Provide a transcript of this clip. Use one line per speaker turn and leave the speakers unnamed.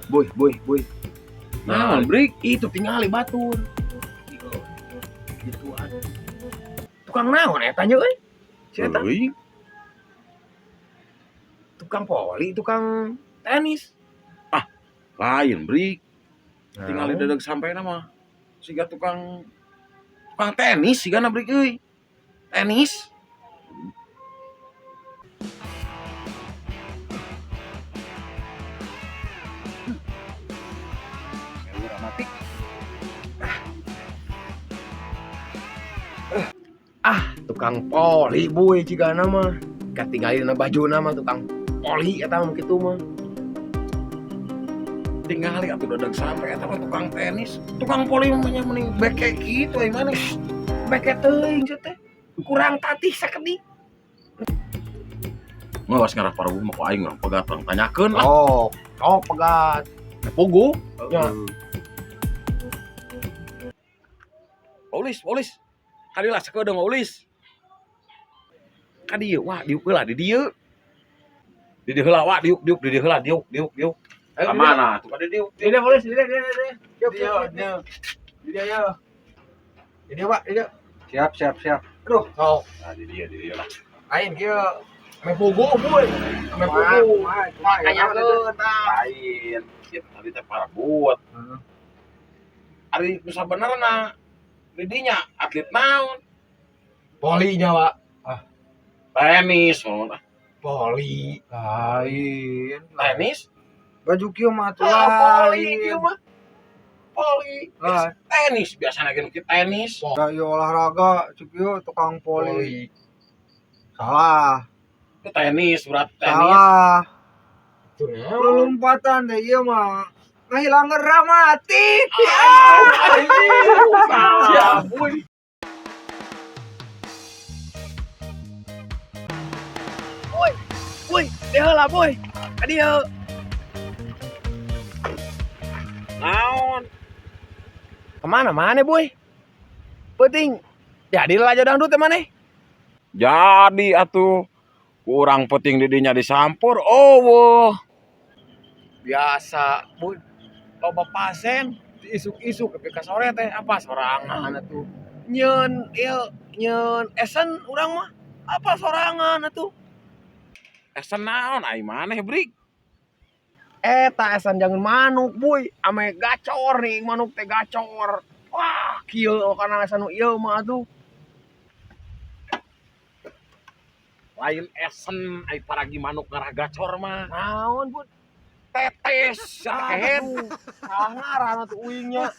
Boy.
Nah, break.
Itu tingali batur. Gituan. Tukang naon tanya euy? Si eta.
Euy,
Tukang poli, tukang tenis.
lain break. Tinggal
Naon?
dadag sampai nama. Siga tukang tenis sigana break euy. Tenis.
Tukang poli boy cigana mah. Katinggalin na bajuna mah tukang poli eta mah kitu mah.
Tinggali atuh dadag sampai eta mah tukang tenis. Tukang poli mah mending beke kitu ai mana.
Beke teuing teh. Kurang tatih sakedi.
Ngawas ngarah para mah ku aing urang pegatang tanyakeun lah.
Oh pegat.
Pogo.
Ya.
Polis. Kadilah sakedeung polis. Kadieu wah diuk heula di dieu. Di dieu heula wah diuk di dieu heula diuk. Ka mana tuh kada diuk.
Dia polis, dia. Dia Pak, dia.
Siap.
Aduh, kau
Nah, di dieu lah.
aing kieu ame pogo boy. Ame pogo. Tanyakeun tah.
Lain, kitu tadi teh para buat. Ari nu sabenerna di dinya atlet naon?
Polinya, Pak.
Tenis,
Poli.
Lain.
tenis.
Baju kieu mah atuh
Poli kieu
lain.
mah. Poli.
Lah.
Tenis biasana ge tenis.
Da ieu olahraga cuk ieu tukang poli. Salah.
Itu tenis, berat tenis.
Salah.
Tuh ya.
Lompatan deh ieu mah. Ngahilang gerah mati.
Siap, boy.
Boy, dia heula boy. Ka dieu.
Naon?
Kemana mana boy? Penting. Jadi lah dangdut teh maneh.
Jadi atuh kurang penting di dinya disampur. Oh,
Biasa, boy. Loba pasien isuk-isuk ke sore teh apa sorangan atuh. Nyeun esen urang mah apa sorangan atuh.
esen naon ai maneh brik.
Eta esan jangan manuk boy, ame gacor nih manuk teh gacor. Wah, kieu kana esan nu ieu mah atuh.
Lain esen ai paragi manuk ngarah gacor mah.
Naon bud?
Tetes sakehet.
Salah ngaran atuh uingnya.